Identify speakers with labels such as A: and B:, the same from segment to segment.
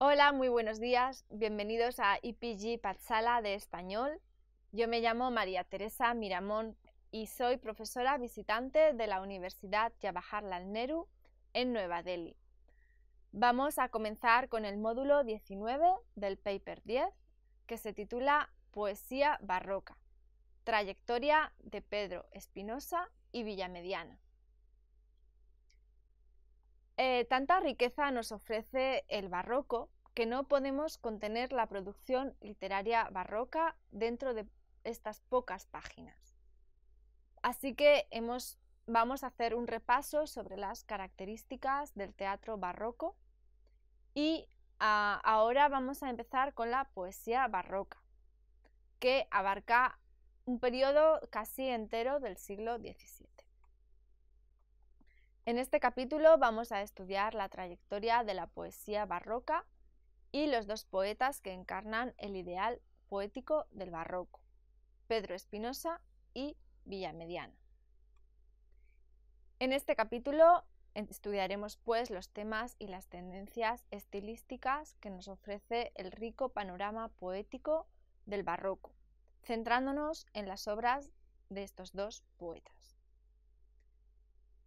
A: Hola, muy buenos días. Bienvenidos a IPG Patsala de Español. Yo me llamo María Teresa Miramón y soy profesora visitante de la Universidad Jawaharlal Nehru en Nueva Delhi. Vamos a comenzar con el módulo 19 del paper 10, que se titula Poesía barroca, trayectoria de Pedro Espinosa y Villamediana. Tanta riqueza nos ofrece el barroco que no podemos contener la producción literaria barroca dentro de estas pocas páginas. Así que vamos a hacer un repaso sobre las características del teatro barroco y ahora vamos a empezar con la poesía barroca, que abarca un periodo casi entero del siglo XVII. En este capítulo vamos a estudiar la trayectoria de la poesía barroca y los dos poetas que encarnan el ideal poético del barroco, Pedro Espinosa y Villamediana. En este capítulo estudiaremos pues los temas y las tendencias estilísticas que nos ofrece el rico panorama poético del barroco, centrándonos en las obras de estos dos poetas.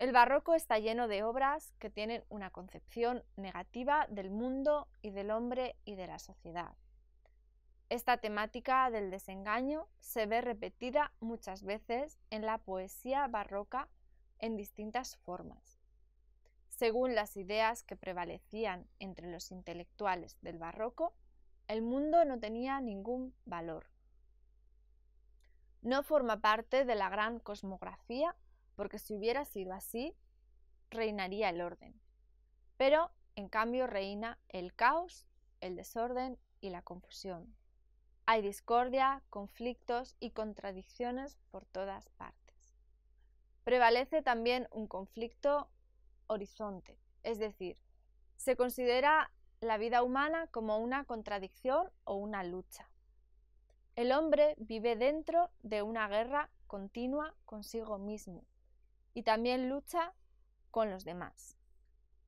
A: El barroco está lleno de obras que tienen una concepción negativa del mundo y del hombre y de la sociedad. Esta temática del desengaño se ve repetida muchas veces en la poesía barroca en distintas formas. Según las ideas que prevalecían entre los intelectuales del barroco, el mundo no tenía ningún valor. No forma parte de la gran cosmografía, porque si hubiera sido así, reinaría el orden. Pero, en cambio, reina el caos, el desorden y la confusión. Hay discordia, conflictos y contradicciones por todas partes. Prevalece también un conflicto horizonte, es decir, se considera la vida humana como una contradicción o una lucha. El hombre vive dentro de una guerra continua consigo mismo y también lucha con los demás.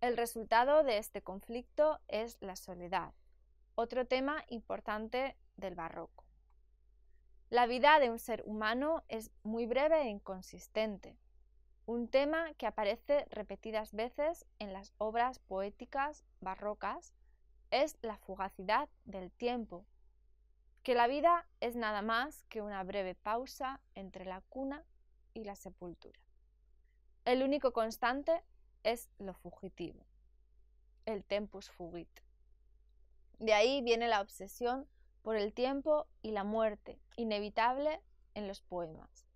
A: El resultado de este conflicto es la soledad, otro tema importante del barroco. La vida de un ser humano es muy breve e inconsistente, un tema que aparece repetidas veces en las obras poéticas barrocas es la fugacidad del tiempo, que la vida es nada más que una breve pausa entre la cuna y la sepultura. El único constante es lo fugitivo, el tempus fugit. De ahí viene la obsesión por el tiempo y la muerte, inevitable en los poemas,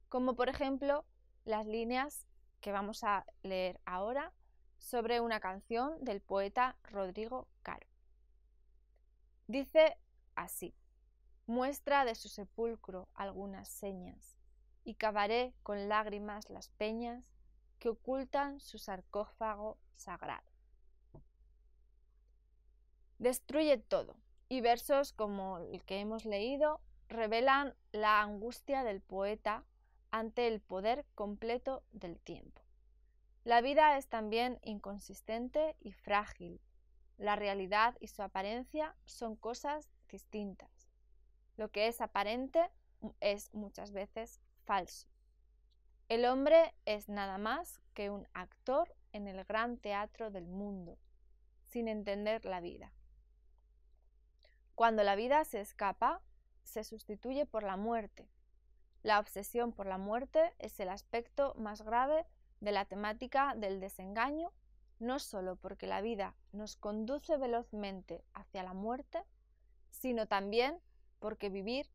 A: como por ejemplo las líneas que vamos a leer ahora sobre una canción del poeta Rodrigo Caro. Dice así: muestra de su sepulcro algunas señas, y cavaré con lágrimas las peñas que ocultan su sarcófago sagrado. Destruye todo, y versos como el que hemos leído revelan la angustia del poeta ante el poder completo del tiempo. La vida es también inconsistente y frágil. La realidad y su apariencia son cosas distintas. Lo que es aparente es muchas veces falso. El hombre es nada más que un actor en el gran teatro del mundo, sin entender la vida. Cuando la vida se escapa, se sustituye por la muerte. La obsesión por la muerte es el aspecto más grave de la temática del desengaño, no solo porque la vida nos conduce velozmente hacia la muerte, sino también porque vivir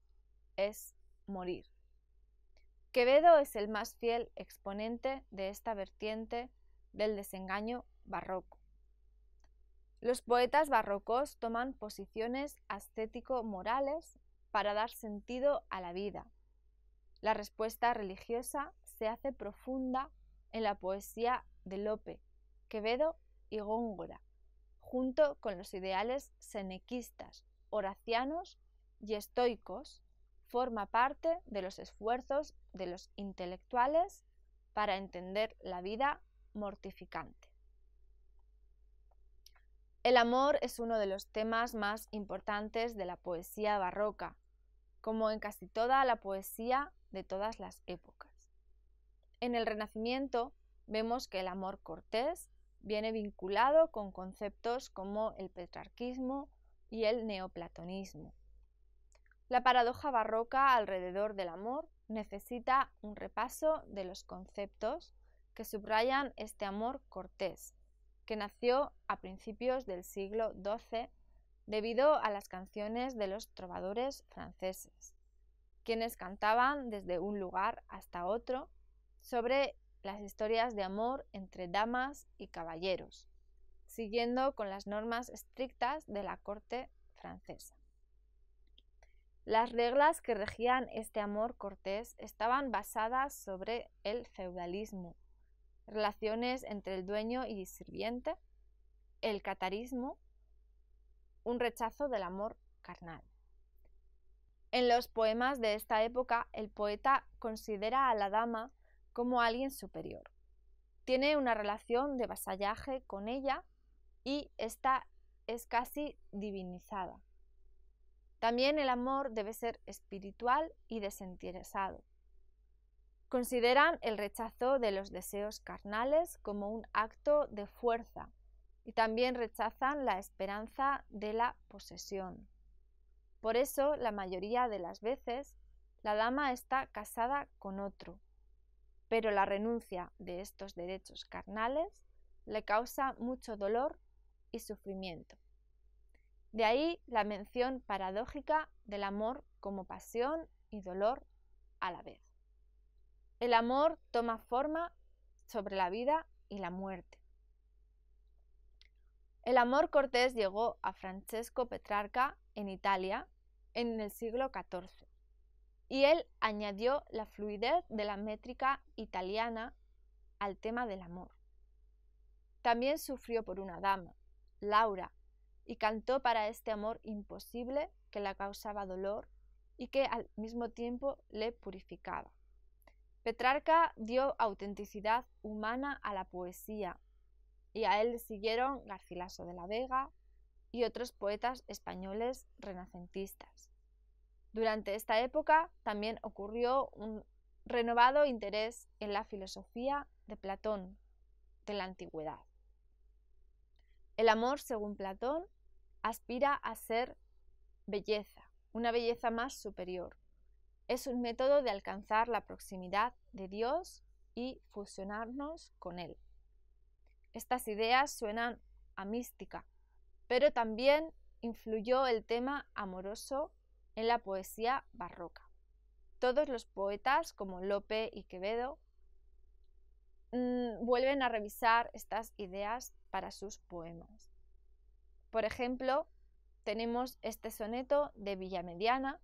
A: es morir. Quevedo es el más fiel exponente de esta vertiente del desengaño barroco. Los poetas barrocos toman posiciones ascético-morales para dar sentido a la vida. La respuesta religiosa se hace profunda en la poesía de Lope, Quevedo y Góngora, junto con los ideales senequistas, horacianos y estoicos. Forma parte de los esfuerzos de los intelectuales para entender la vida mortificante. El amor es uno de los temas más importantes de la poesía barroca, como en casi toda la poesía de todas las épocas. En el Renacimiento vemos que el amor cortés viene vinculado con conceptos como el petrarquismo y el neoplatonismo. La paradoja barroca alrededor del amor necesita un repaso de los conceptos que subrayan este amor cortés, que nació a principios del siglo XII debido a las canciones de los trovadores franceses, quienes cantaban desde un lugar hasta otro sobre las historias de amor entre damas y caballeros, siguiendo con las normas estrictas de la corte francesa. Las reglas que regían este amor cortés estaban basadas sobre el feudalismo, relaciones entre el dueño y sirviente, el catarismo, un rechazo del amor carnal. En los poemas de esta época, el poeta considera a la dama como alguien superior. Tiene una relación de vasallaje con ella y esta es casi divinizada. También el amor debe ser espiritual y desinteresado. Consideran el rechazo de los deseos carnales como un acto de fuerza y también rechazan la esperanza de la posesión. Por eso, la mayoría de las veces, la dama está casada con otro, pero la renuncia de estos derechos carnales le causa mucho dolor y sufrimiento. De ahí la mención paradójica del amor como pasión y dolor a la vez. El amor toma forma sobre la vida y la muerte. El amor cortés llegó a Francesco Petrarca en Italia en el siglo XIV y él añadió la fluidez de la métrica italiana al tema del amor. También sufrió por una dama, Laura, y cantó para este amor imposible que le causaba dolor y que al mismo tiempo le purificaba. Petrarca dio autenticidad humana a la poesía y a él siguieron Garcilaso de la Vega y otros poetas españoles renacentistas. Durante esta época también ocurrió un renovado interés en la filosofía de Platón de la antigüedad. El amor, según Platón, aspira a ser belleza, una belleza más superior. Es un método de alcanzar la proximidad de Dios y fusionarnos con Él. Estas ideas suenan a mística, pero también influyó el tema amoroso en la poesía barroca. Todos los poetas, como Lope y Quevedo, vuelven a revisar estas ideas para sus poemas. Por ejemplo, tenemos este soneto de Villamediana,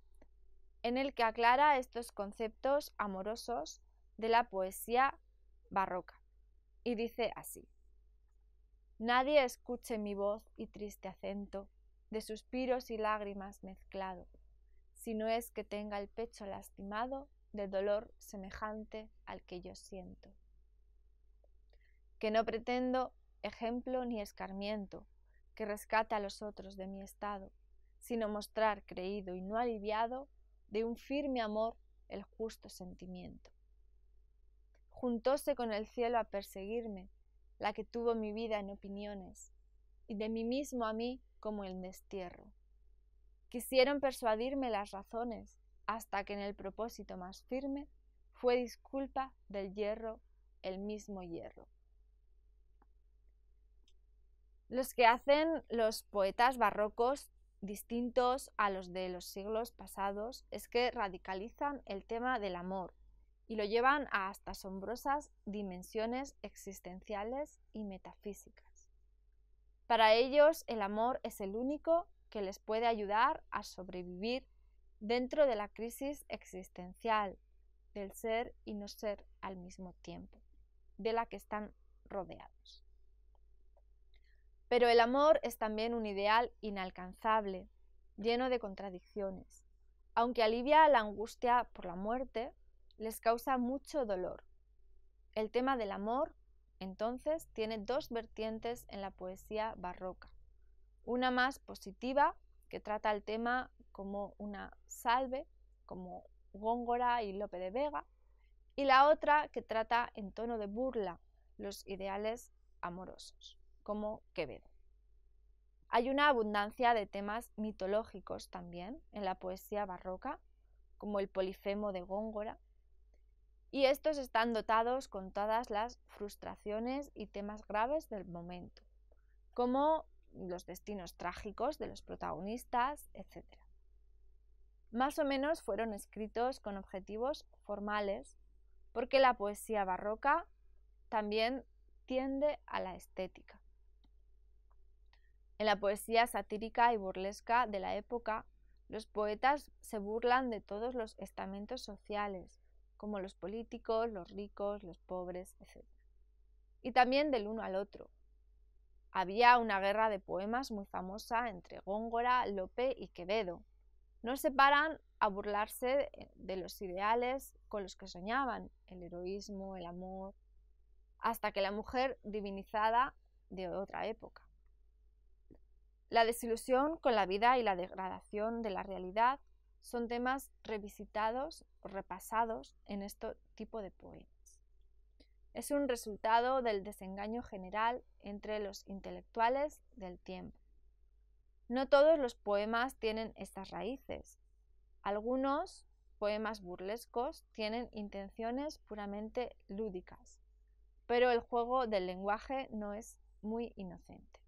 A: en el que aclara estos conceptos amorosos de la poesía barroca, y dice así: Nadie escuche mi voz y triste acento, de suspiros y lágrimas mezclado, si no es que tenga el pecho lastimado de dolor semejante al que yo siento. Que no pretendo ejemplo ni escarmiento que rescate a los otros de mi estado, sino mostrar creído y no aliviado de un firme amor el justo sentimiento. Juntóse con el cielo a perseguirme la que tuvo mi vida en opiniones, y de mí mismo a mí como el destierro. Quisieron persuadirme las razones, hasta que en el propósito más firme fue disculpa del hierro el mismo hierro. Los que hacen los poetas barrocos distintos a los de los siglos pasados es que radicalizan el tema del amor y lo llevan a hasta asombrosas dimensiones existenciales y metafísicas. Para ellos, el amor es el único que les puede ayudar a sobrevivir dentro de la crisis existencial del ser y no ser al mismo tiempo, de la que están rodeados. Pero el amor es también un ideal inalcanzable, lleno de contradicciones. Aunque alivia la angustia por la muerte, les causa mucho dolor. El tema del amor, entonces, tiene dos vertientes en la poesía barroca: una más positiva, que trata el tema como una salve, como Góngora y Lope de Vega, y la otra que trata en tono de burla los ideales amorosos, como Quevedo. Hay una abundancia de temas mitológicos también en la poesía barroca, como el Polifemo de Góngora, y estos están dotados con todas las frustraciones y temas graves del momento, como los destinos trágicos de los protagonistas, etc. Más o menos fueron escritos con objetivos formales, porque la poesía barroca también tiende a la estética. En la poesía satírica y burlesca de la época, los poetas se burlan de todos los estamentos sociales, como los políticos, los ricos, los pobres, etc. Y también del uno al otro. Había una guerra de poemas muy famosa entre Góngora, Lope y Quevedo. No se paran a burlarse de los ideales con los que soñaban, el heroísmo, el amor, hasta que la mujer divinizada de otra época. La desilusión con la vida y la degradación de la realidad son temas revisitados o repasados en este tipo de poemas. Es un resultado del desengaño general entre los intelectuales del tiempo. No todos los poemas tienen estas raíces. Algunos poemas burlescos tienen intenciones puramente lúdicas, pero el juego del lenguaje no es muy inocente.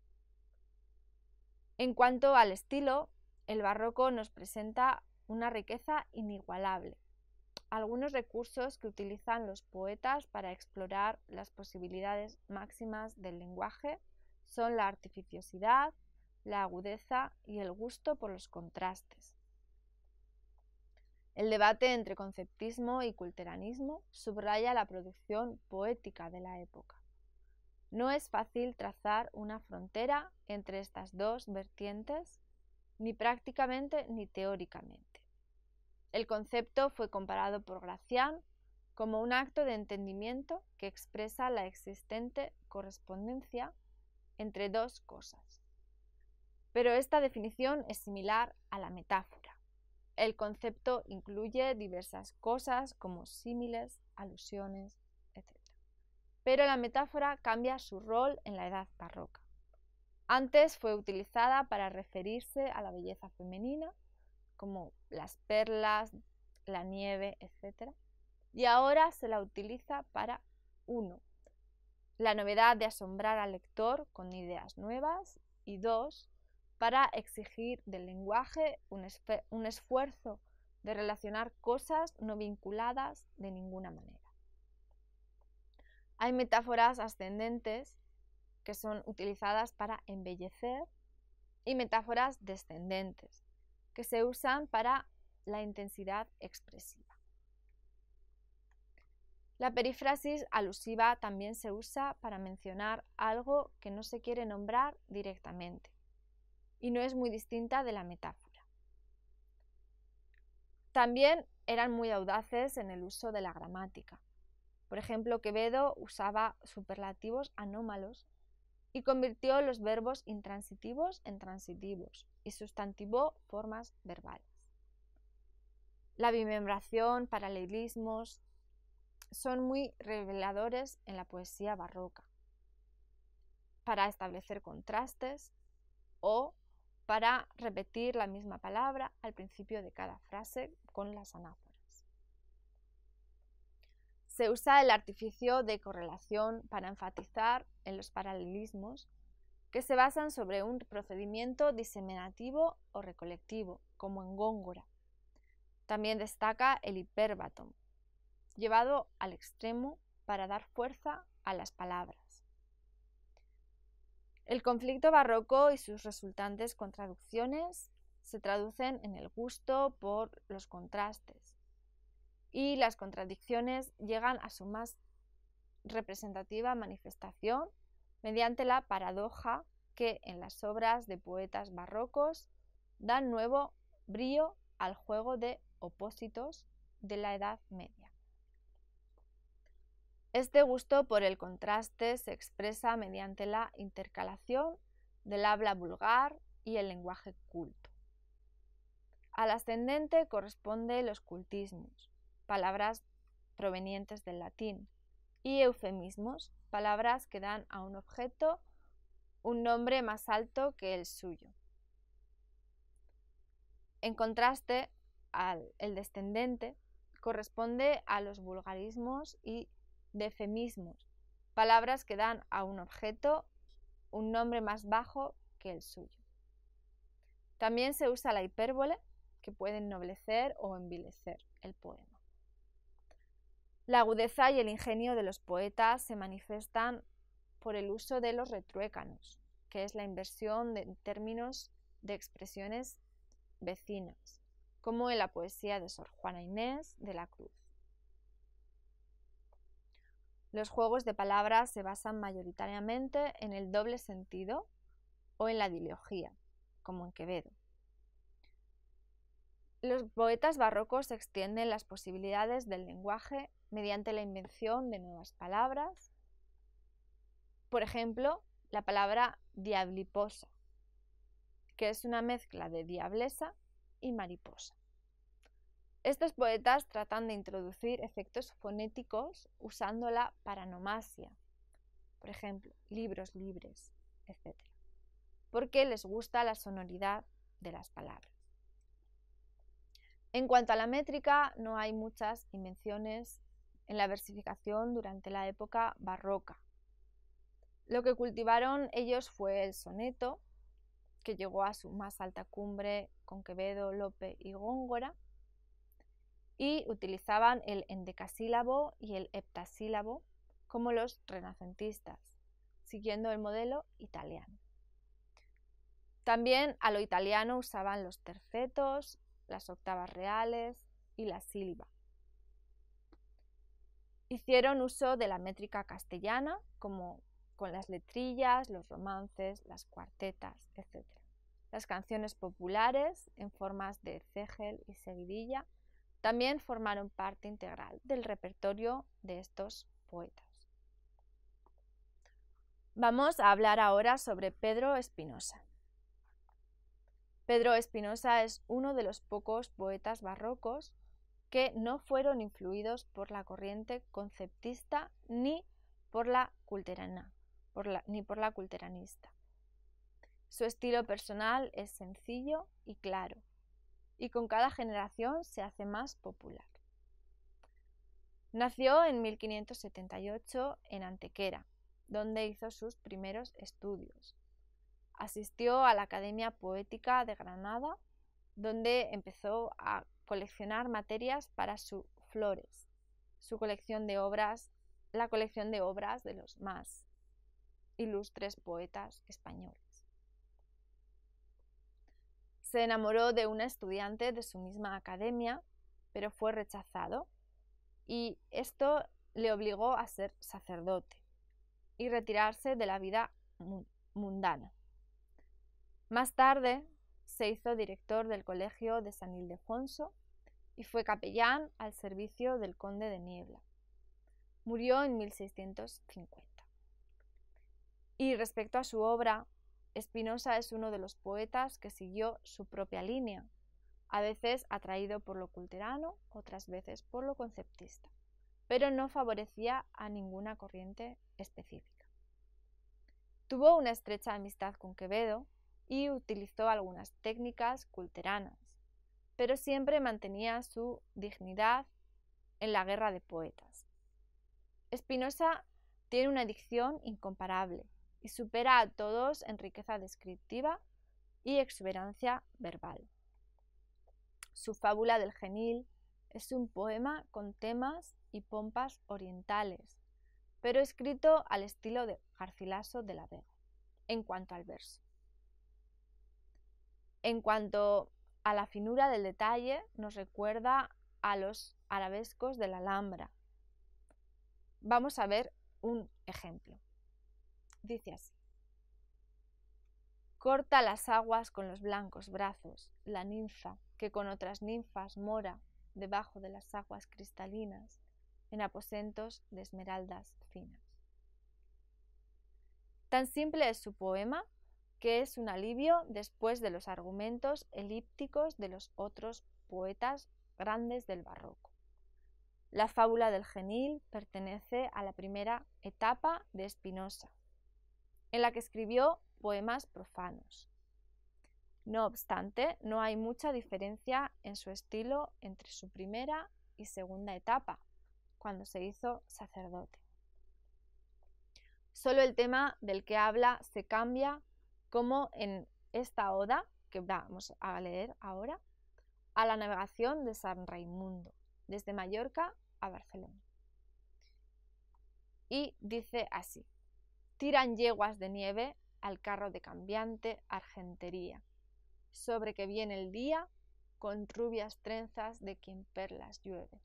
A: En cuanto al estilo, el barroco nos presenta una riqueza inigualable. Algunos recursos que utilizan los poetas para explorar las posibilidades máximas del lenguaje son la artificiosidad, la agudeza y el gusto por los contrastes. El debate entre conceptismo y culteranismo subraya la producción poética de la época. No es fácil trazar una frontera entre estas dos vertientes, ni prácticamente ni teóricamente. El concepto fue comparado por Gracián como un acto de entendimiento que expresa la existente correspondencia entre dos cosas. Pero esta definición es similar a la metáfora. El concepto incluye diversas cosas como símiles, alusiones, etc. Pero la metáfora cambia su rol en la edad barroca. Antes fue utilizada para referirse a la belleza femenina, como las perlas, la nieve, etc. Y ahora se la utiliza para 1. La novedad de asombrar al lector con ideas nuevas, y 2. Para exigir del lenguaje un esfuerzo de relacionar cosas no vinculadas de ninguna manera. Hay metáforas ascendentes que son utilizadas para embellecer y metáforas descendentes que se usan para la intensidad expresiva. La perífrasis alusiva también se usa para mencionar algo que no se quiere nombrar directamente y no es muy distinta de la metáfora. También eran muy audaces en el uso de la gramática. Por ejemplo, Quevedo usaba superlativos anómalos y convirtió los verbos intransitivos en transitivos y sustantivó formas verbales. La bimembración, paralelismos son muy reveladores en la poesía barroca para establecer contrastes o para repetir la misma palabra al principio de cada frase con las anáforas. Se usa el artificio de correlación para enfatizar en los paralelismos que se basan sobre un procedimiento diseminativo o recolectivo, como en Góngora. También destaca el hipérbaton, llevado al extremo para dar fuerza a las palabras. El conflicto barroco y sus resultantes contradicciones se traducen en el gusto por los contrastes, y las contradicciones llegan a su más representativa manifestación mediante la paradoja que en las obras de poetas barrocos dan nuevo brío al juego de opósitos de la Edad Media. Este gusto por el contraste se expresa mediante la intercalación del habla vulgar y el lenguaje culto. Al ascendente corresponde los cultismos, palabras provenientes del latín, y eufemismos, palabras que dan a un objeto un nombre más alto que el suyo. En contraste, el descendente corresponde a los vulgarismos y defemismos, palabras que dan a un objeto un nombre más bajo que el suyo. También se usa la hipérbole, que puede ennoblecer o envilecer el poema. La agudeza y el ingenio de los poetas se manifiestan por el uso de los retruécanos, que es la inversión de términos de expresiones vecinas, como en la poesía de Sor Juana Inés de la Cruz. Los juegos de palabras se basan mayoritariamente en el doble sentido o en la dileogía, como en Quevedo. Los poetas barrocos extienden las posibilidades del lenguaje mediante la invención de nuevas palabras. Por ejemplo, la palabra diabliposa, que es una mezcla de diablesa y mariposa. Estos poetas tratan de introducir efectos fonéticos usando la paranomasia, por ejemplo, libros libres, etc., porque les gusta la sonoridad de las palabras. En cuanto a la métrica, no hay muchas invenciones en la versificación durante la época barroca. Lo que cultivaron ellos fue el soneto, que llegó a su más alta cumbre con Quevedo, Lope y Góngora, y utilizaban el endecasílabo y el heptasílabo como los renacentistas, siguiendo el modelo italiano. También a lo italiano usaban los tercetos, las octavas reales y la silva. Hicieron uso de la métrica castellana, como con las letrillas, los romances, las cuartetas, etc. Las canciones populares, en formas de cégel y seguidilla, también formaron parte integral del repertorio de estos poetas. Vamos a hablar ahora sobre Pedro Espinosa. Pedro Espinosa es uno de los pocos poetas barrocos que no fueron influidos por la corriente conceptista ni por la culteranista. Su estilo personal es sencillo y claro, y con cada generación se hace más popular. Nació en 1578 en Antequera, donde hizo sus primeros estudios. Asistió a la Academia Poética de Granada, donde empezó a coleccionar materias para sus Flores, su colección de obras, la colección de obras de los más ilustres poetas españoles. Se enamoró de una estudiante de su misma academia, pero fue rechazado, y esto le obligó a ser sacerdote y retirarse de la vida mundana. Más tarde se hizo director del colegio de San Ildefonso y fue capellán al servicio del conde de Niebla. Murió en 1650. Y respecto a su obra, Espinosa es uno de los poetas que siguió su propia línea, a veces atraído por lo culterano, otras veces por lo conceptista, pero no favorecía a ninguna corriente específica. Tuvo una estrecha amistad con Quevedo y utilizó algunas técnicas culteranas, pero siempre mantenía su dignidad en la guerra de poetas. Espinosa tiene una dicción incomparable y supera a todos en riqueza descriptiva y exuberancia verbal. Su fábula del Genil es un poema con temas y pompas orientales, pero escrito al estilo de Garcilaso de la Vega, en cuanto al verso. En cuanto a la finura del detalle, nos recuerda a los arabescos de la Alhambra. Vamos a ver un ejemplo. Dice así: corta las aguas con los blancos brazos, la ninfa que con otras ninfas mora debajo de las aguas cristalinas, en aposentos de esmeraldas finas. Tan simple es su poema que es un alivio después de los argumentos elípticos de los otros poetas grandes del barroco. La fábula del genil pertenece a la primera etapa de Spinoza, en la que escribió poemas profanos. No obstante, no hay mucha diferencia en su estilo entre su primera y segunda etapa, cuando se hizo sacerdote. Solo el tema del que habla se cambia, como en esta oda, que vamos a leer ahora, a la navegación de San Raimundo, desde Mallorca a Barcelona. Y dice así: tiran yeguas de nieve al carro de cambiante argentería, sobre que viene el día con rubias trenzas de quien perlas llueve.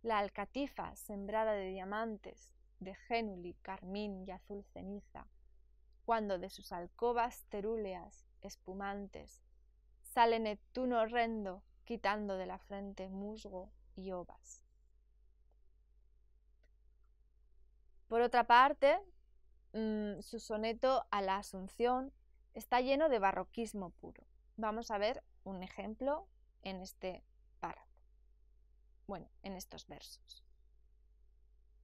A: La alcatifa sembrada de diamantes, de génuli, carmín y azul ceniza, cuando de sus alcobas terúleas, espumantes, sale Neptuno horrendo, quitando de la frente musgo y ovas. Por otra parte, su soneto a la Asunción está lleno de barroquismo puro. Vamos a ver un ejemplo en este párrafo. Bueno, en estos versos.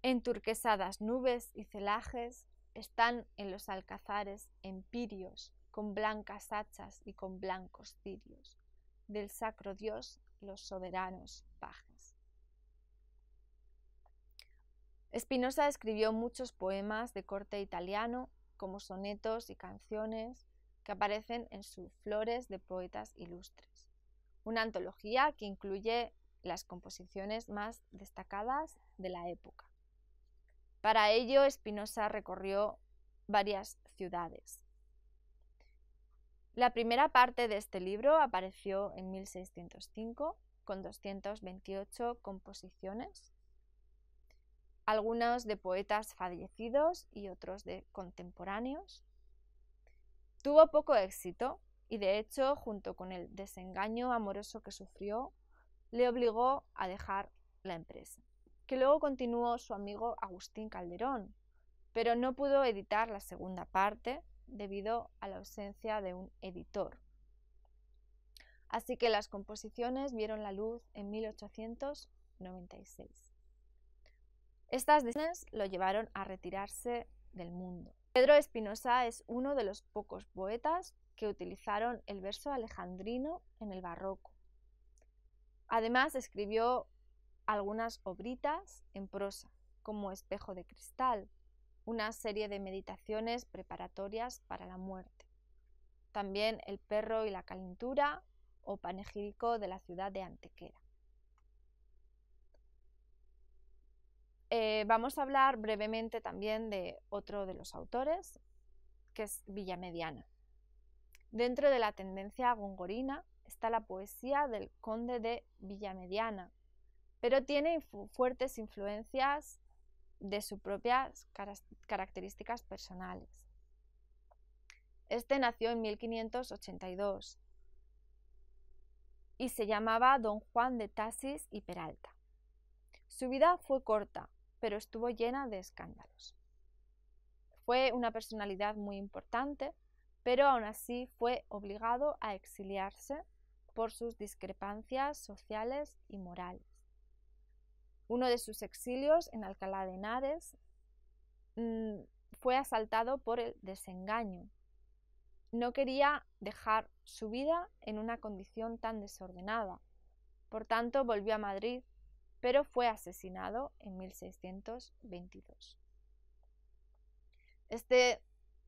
A: Enturquesadas nubes y celajes están en los alcazares empirios, con blancas hachas y con blancos cirios, del sacro Dios los soberanos pajes. Spinoza escribió muchos poemas de corte italiano, como sonetos y canciones, que aparecen en sus Flores de Poetas Ilustres, una antología que incluye las composiciones más destacadas de la época. Para ello, Spinoza recorrió varias ciudades. La primera parte de este libro apareció en 1605, con 228 composiciones, algunos de poetas fallecidos y otros de contemporáneos. Tuvo poco éxito y, de hecho, junto con el desengaño amoroso que sufrió, le obligó a dejar la empresa, que luego continuó su amigo Agustín Calderón, pero no pudo editar la segunda parte debido a la ausencia de un editor. Así que las composiciones vieron la luz en 1896. Estas decisiones lo llevaron a retirarse del mundo. Pedro Espinosa es uno de los pocos poetas que utilizaron el verso alejandrino en el barroco. Además, escribió algunas obritas en prosa, como Espejo de cristal, una serie de meditaciones preparatorias para la muerte. También El perro y la calentura o Panegírico de la ciudad de Antequera. Vamos a hablar brevemente también de otro de los autores, que es Villamediana. Dentro de la tendencia gongorina está la poesía del conde de Villamediana, pero tiene fuertes influencias de sus propias características personales. Este nació en 1582 y se llamaba Don Juan de Tasis y Peralta. Su vida fue corta, pero estuvo llena de escándalos. Fue una personalidad muy importante, pero aún así fue obligado a exiliarse por sus discrepancias sociales y morales. Uno de sus exilios en Alcalá de Henares fue asaltado por el desengaño. No quería dejar su vida en una condición tan desordenada. Por tanto, volvió a Madrid, pero fue asesinado en 1622. Este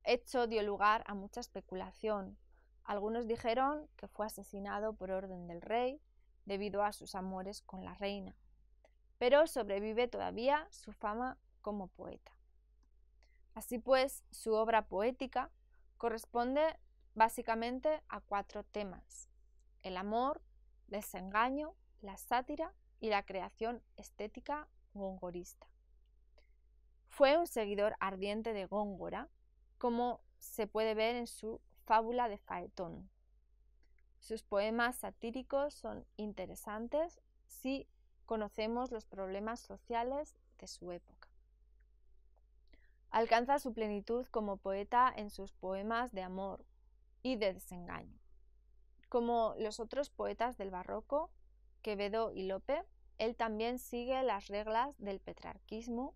A: hecho dio lugar a mucha especulación. Algunos dijeron que fue asesinado por orden del rey debido a sus amores con la reina, pero sobrevive todavía su fama como poeta. Así pues, su obra poética corresponde básicamente a 4 temas: el amor, el desengaño, la sátira y la creación estética gongorista. Fue un seguidor ardiente de Góngora, como se puede ver en su Fábula de Faetón. Sus poemas satíricos son interesantes si conocemos los problemas sociales de su época. Alcanza su plenitud como poeta en sus poemas de amor y de desengaño. Como los otros poetas del barroco, Quevedo y Lope, él también sigue las reglas del petrarquismo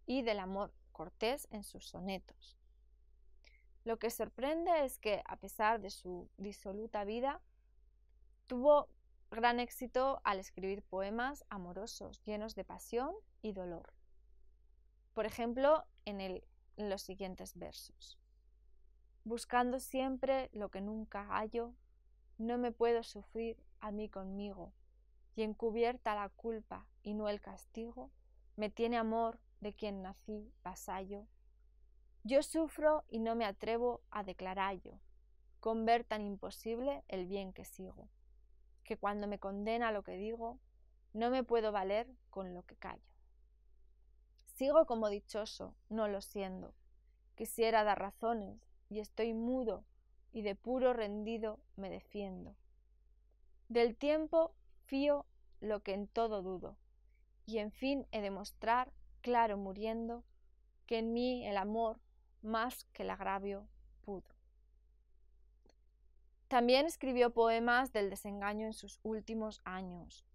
A: y del amor cortés en sus sonetos. Lo que sorprende es que, a pesar de su disoluta vida, tuvo gran éxito al escribir poemas amorosos llenos de pasión y dolor. Por ejemplo, en los siguientes versos. Buscando siempre lo que nunca hallo, no me puedo sufrir a mí conmigo, y encubierta la culpa y no el castigo, me tiene amor de quien nací vasallo. Yo sufro y no me atrevo a declararlo, con ver tan imposible el bien que sigo, que cuando me condena lo que digo, no me puedo valer con lo que callo. Sigo como dichoso, no lo siendo, quisiera dar razones, y estoy mudo, y de puro rendido me defiendo. Del tiempo fío lo que en todo dudo, y en fin he de mostrar, claro muriendo, que en mí el amor, más que el agravio, pudo. También escribió poemas del desengaño en sus últimos años.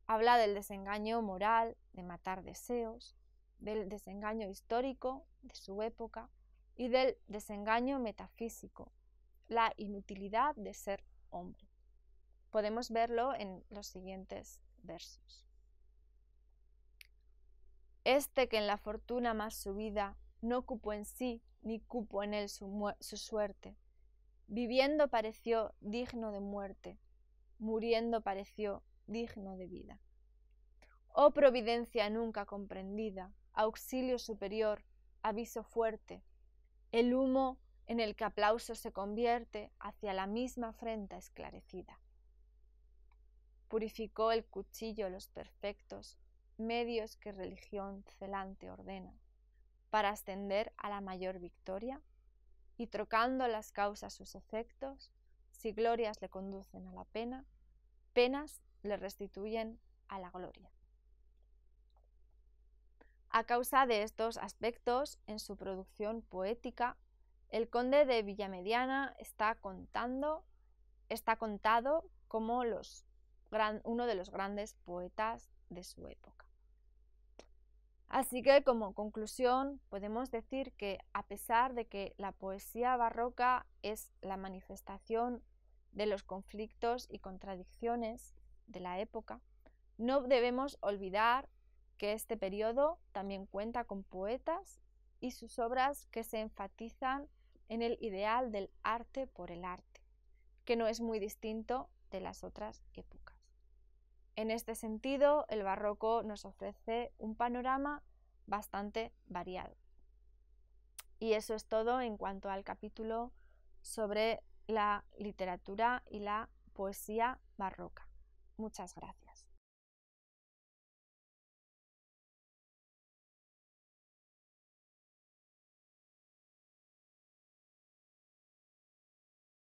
A: Habla del desengaño moral, de matar deseos, del desengaño histórico de su época y del desengaño metafísico, la inutilidad de ser hombre. Podemos verlo en los siguientes versos. Este que en la fortuna más subida no cupo en sí ni cupo en él su suerte, viviendo pareció digno de muerte, muriendo pareció digno de vida. Oh providencia nunca comprendida, auxilio superior, aviso fuerte, el humo en el que aplauso se convierte hacia la misma frente esclarecida. Purificó el cuchillo los perfectos medios que religión celante ordena, para ascender a la mayor victoria, y trocando las causas sus efectos, si glorias le conducen a la pena, penas le restituyen a la gloria. A causa de estos aspectos en su producción poética, el conde de Villamediana está contado como uno de los grandes poetas de su época. Así que, como conclusión, podemos decir que, a pesar de que la poesía barroca es la manifestación de los conflictos y contradicciones de la época, no debemos olvidar que este periodo también cuenta con poetas y sus obras que se enfatizan en el ideal del arte por el arte, que no es muy distinto de las otras épocas. En este sentido, el barroco nos ofrece un panorama bastante variado. Y eso es todo en cuanto al capítulo sobre la literatura y la poesía barroca. Muchas gracias.